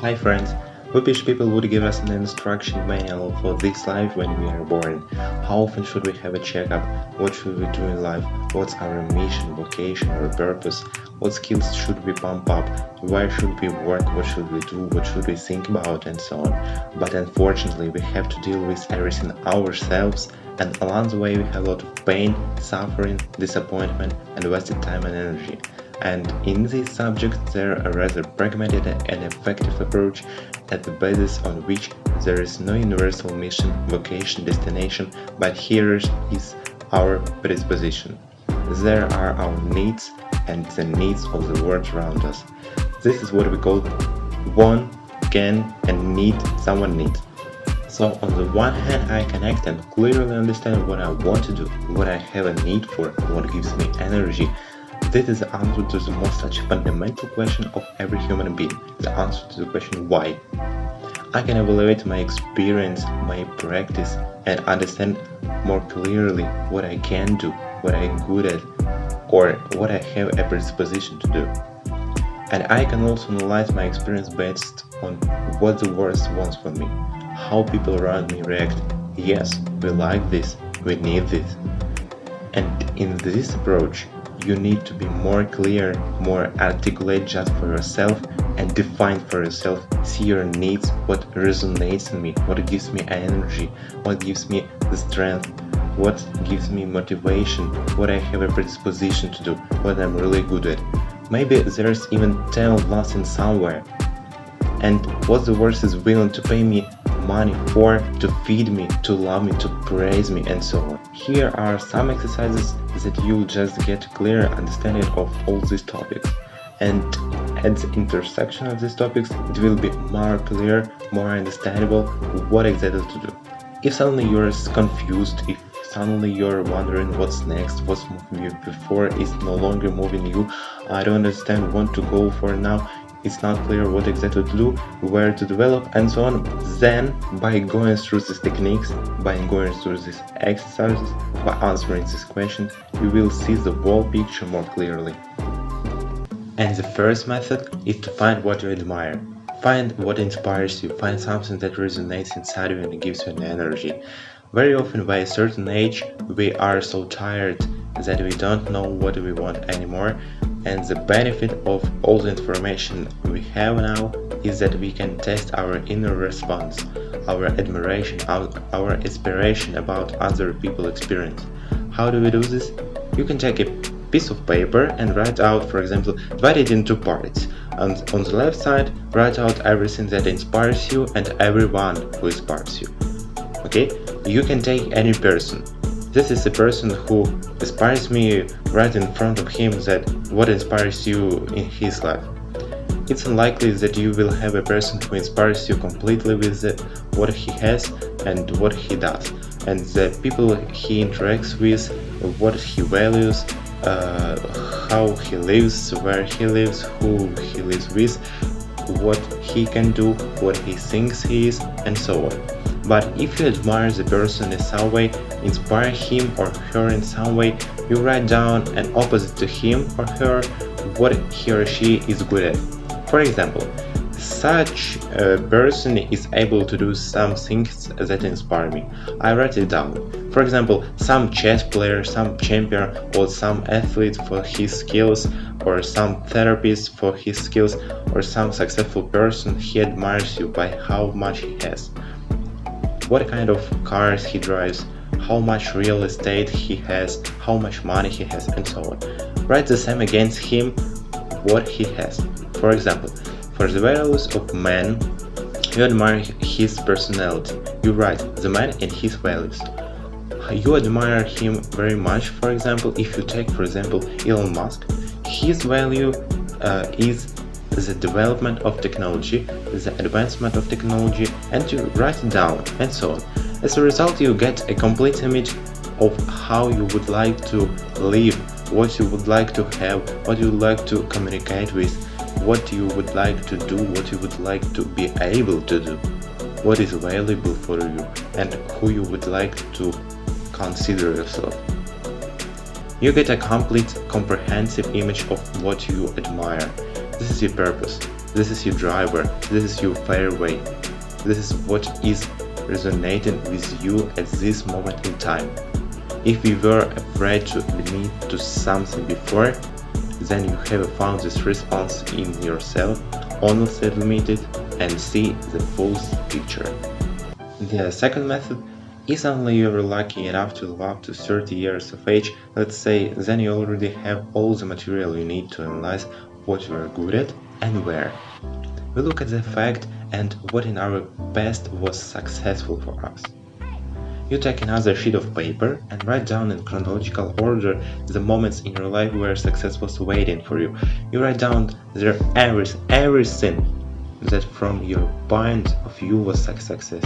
Hi friends, we wish people would give us an instruction manual for this life when we are born. How often should we have a checkup? What should we do in life? What's our mission, vocation or purpose? What skills should we pump up? Where should we work? What should we do? What should we think about? And so on. But unfortunately we have to deal with everything ourselves, and along the way we have a lot of pain, suffering, disappointment and wasted time and energy. And in this subject there are rather pragmatic and effective approach at the basis on which there is no universal mission, vocation, destination, but here is our predisposition. There are our needs and the needs of the world around us. This is what we call want, can and need, someone needs. So on the one hand I connect and clearly understand what I want to do, what I have a need for, what gives me energy. This is the answer to the most such fundamental question of every human being, the answer to the question why. I can evaluate my experience, my practice, and understand more clearly what I can do, what I'm good at, or what I have a predisposition to do. And I can also analyze my experience based on what the world wants from me, how people around me react. Yes, we like this, we need this. And in this approach, you need to be more clear, more articulate just for yourself and define for yourself, see your needs, what resonates in me, what gives me energy, what gives me the strength, what gives me motivation, what I have a predisposition to do, what I'm really good at. Maybe there's even talent lost in somewhere. And what the world is willing to pay me money for, to feed me, to love me, to praise me, and so on. Here are some exercises that you'll just get a clear understanding of all these topics. And at the intersection of these topics, it will be more clear, more understandable what exactly to do. If suddenly you're confused, if suddenly you're wondering what's next, what's moving you before is no longer moving you, I don't understand what to go for now, it's not clear what exactly to do, where to develop, and so on, then by going through these techniques, by going through these exercises, by answering these questions, you will see the whole picture more clearly. And the first method is to find what you admire. Find what inspires you, find something that resonates inside you and gives you an energy. Very often by a certain age we are so tired that we don't know what we want anymore, and the benefit of all the information we have now is that we can test our inner response, our admiration, our inspiration about other people's experience. How do we do this? You can take a piece of paper and write out, for example, divide it into parts. And on the left side, write out everything that inspires you and everyone who inspires you. Okay? You can take any person. This is a person who inspires me, right in front of him that what inspires you in his life. It's unlikely that you will have a person who inspires you completely with what he has and what he does, and the people he interacts with, what he values, how he lives, where he lives, who he lives with, what he can do, what he thinks he is, and so on. But if you admire the person in some way, inspire him or her in some way, you write down an opposite to him or her what he or she is good at. For example, such a person is able to do some things that inspire me. I write it down. For example, some chess player, some champion, or some athlete for his skills, or some therapist for his skills, or some successful person he admires you by how much he has. What kind of cars he drives, how much real estate he has, how much money he has, and so on. Write the same against him, what he has. For example, for the values of man, you admire his personality. You write the man and his values. You admire him very much. For example, if you take, for example, Elon Musk, his value is the development of technology, the advancement of technology, and you write it down, and so on. As a result, you get a complete image of how you would like to live, what you would like to have, what you would like to communicate with, what you would like to do, what you would like to be able to do, what is valuable for you, and who you would like to consider yourself. You get a complete, comprehensive image of what you admire. This is your purpose. This is your driver, this is your fairway, this is what is resonating with you at this moment in time. If you were afraid to admit to something before, then you have found this response in yourself. Honestly admit it and see the full picture. The second method is only you're lucky enough to live up to 30 years of age, let's say, then you already have all the material you need to analyze what you are good at and where. We look at the fact and what in our past was successful for us. You take another sheet of paper and write down in chronological order the moments in your life where success was waiting for you. You write down there everything that from your point of view was success.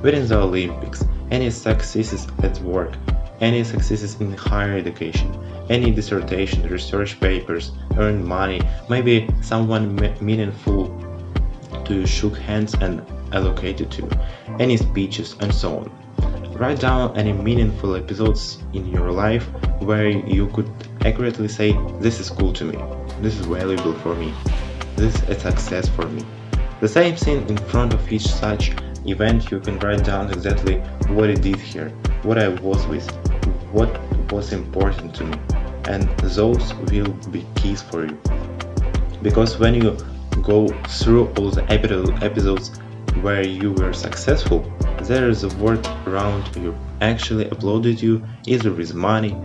Within the Olympics, any successes at work, any successes in higher education, any dissertation, research papers, earned money, maybe someone meaningful to you shook hands and allocated to, any speeches and so on. Write down any meaningful episodes in your life where you could accurately say, this is cool to me, this is valuable for me, this is a success for me. The same thing in front of each such event, you can write down exactly what I did here, what I was with, what was important to me, and those will be keys for you. Because when you go through all the episodes where you were successful, there is a word around you actually uploaded you either with money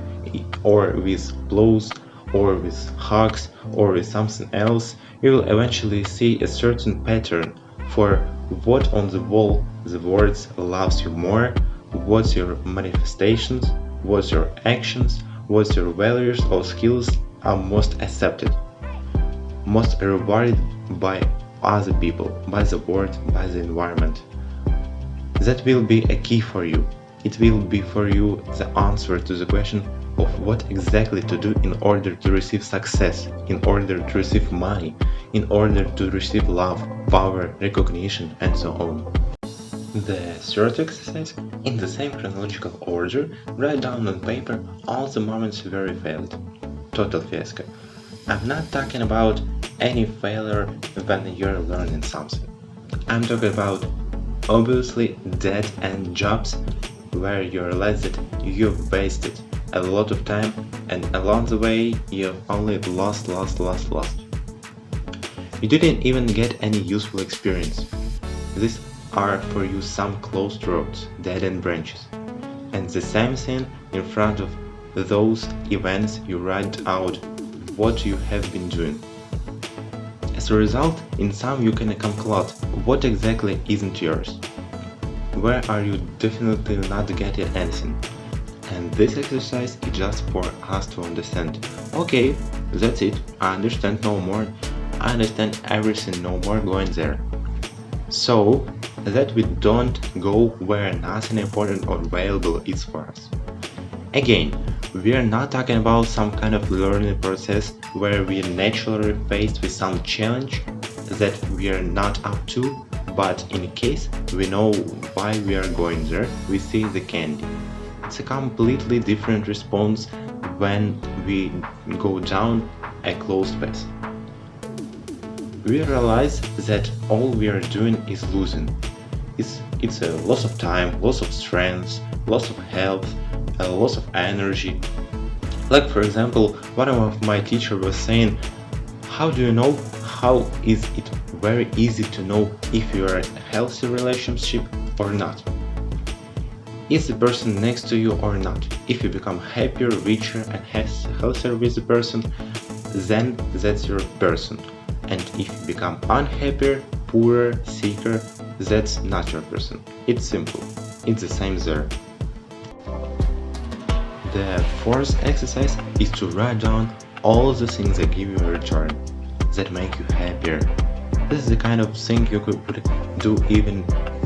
or with applause or with hugs or with something else. You will eventually see a certain pattern for what on the wall the words loves you more, what's your manifestations, what's your actions, what's your values or skills are most accepted, most rewarded by other people, by the world, by the environment. That will be a key for you. It will be for you the answer to the question of what exactly to do in order to receive success, in order to receive money, in order to receive love, power, recognition, and so on. The third exercise, in the same chronological order, write down on paper all the moments where you failed. Total fiasco. I'm not talking about any failure when you're learning something. I'm talking about obviously dead-end jobs where you realize that you've wasted a lot of time and along the way you've only lost. You didn't even get any useful experience. These are for you some closed roads, dead-end branches. And the same thing in front of those events, you write out what you have been doing. As a result, in some you can calculate what exactly isn't yours. Where are you definitely not getting anything? And this exercise is just for us to understand. Okay, that's it, I understand no more. I understand everything no more going there. So that we don't go where nothing important or valuable is for us. Again, we are not talking about some kind of learning process where we are naturally faced with some challenge that we are not up to, but in case we know why we are going there, we see the candy. It's a completely different response when we go down a closed path. We realize that all we are doing is losing. It's a loss of time, loss of strength, loss of health, a loss of energy. Like for example, one of my teachers was saying, how do you know? How is it very easy to know if you are in a healthy relationship or not? Is the person next to you or not? If you become happier, richer and healthier with the person, then that's your person. And if you become unhappier, poorer, sicker, that's not your person. It's simple. It's the same there. The fourth exercise is to write down all the things that give you a return, that make you happier. This is the kind of thing you could do even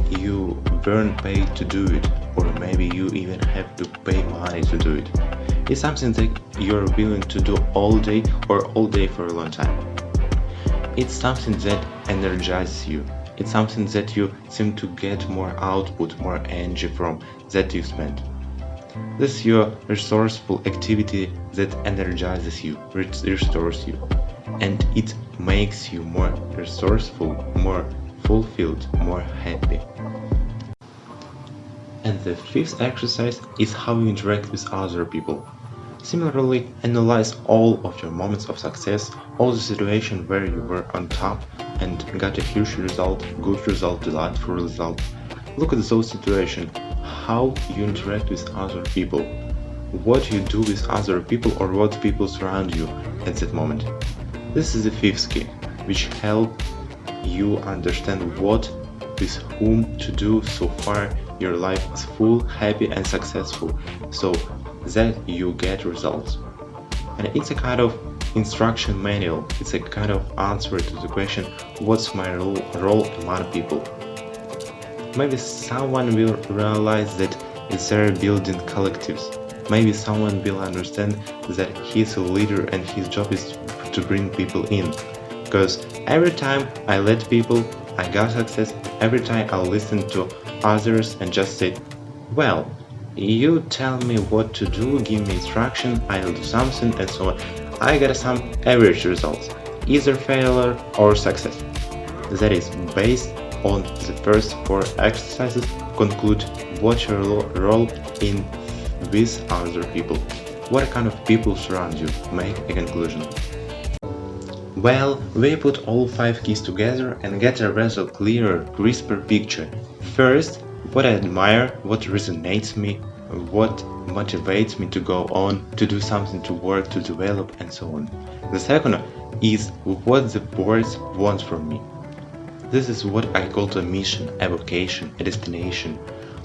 you weren't paid to do it, or maybe you even have to pay money to do it. It's something that you're willing to do all day or all day for a long time. It's something that energizes you. It's something that you seem to get more output, more energy from that you spend. This is your resourceful activity that energizes you, restores you, and it makes you more resourceful, more fulfilled, more happy. And the fifth exercise is how you interact with other people. Similarly, analyze all of your moments of success, all the situations where you were on top and got a huge result, good result, delightful result. Look at those situations, how you interact with other people, what you do with other people or what people surround you at that moment. This is the fifth key, which helps you understand what with whom to do so far your life is full, happy and successful, so that you get results. And it's a kind of instruction manual, it's a kind of answer to the question, what's my role among people? Maybe someone will realize that they're building collectives. Maybe someone will understand that he's a leader and his job is to bring people in. Because every time I led people, I got success. Every time I listen to others and just say, well, you tell me what to do, give me instruction, I'll do something and so on. I got some average results, either failure or success. That is based on the first four exercises. Conclude what's your role in with other people. What kind of people surround you? Make a conclusion. Well, we put all 5 keys together and get a rather clearer, crisper picture. First, what I admire, what resonates me, what motivates me to go on, to do something, to work, to develop, and so on. The second is what the board wants from me. This is what I call a mission, a vocation, a destination.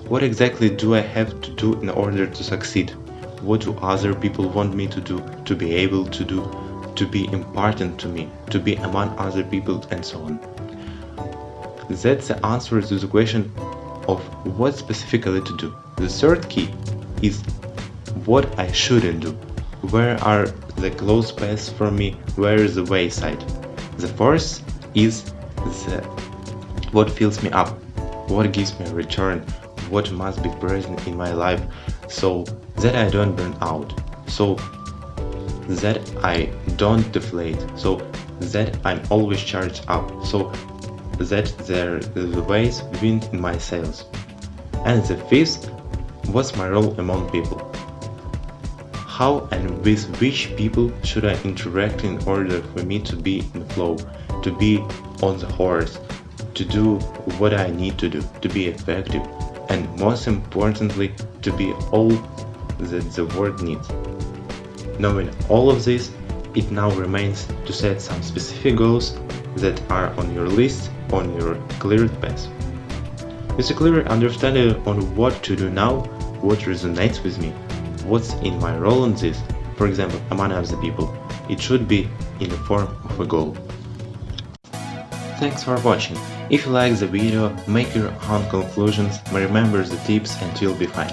What exactly do I have to do in order to succeed? What do other people want me to do, to be able to do, to be important to me, to be among other people, and so on. That's the answer to the question of what specifically to do. The third key is what I shouldn't do. Where are the close paths for me? Where is the wayside? The fourth is what fills me up, what gives me a return, what must be present in my life so that I don't burn out, so that I don't deflate, so that I'm always charged up, so that there is a ways win in my sales. And the fifth, what's my role among people? How and with which people should I interact in order for me to be in flow, to be on the horse, to do what I need to do, to be effective, and most importantly, to be all that the world needs. Knowing all of this, it now remains to set some specific goals that are on your list, on your cleared path. With a clear understanding on what to do now, what resonates with me, what's in my role in this, for example, among other people, it should be in the form of a goal. Thanks for watching. If you like the video, make your own conclusions, remember the tips and you'll be fine.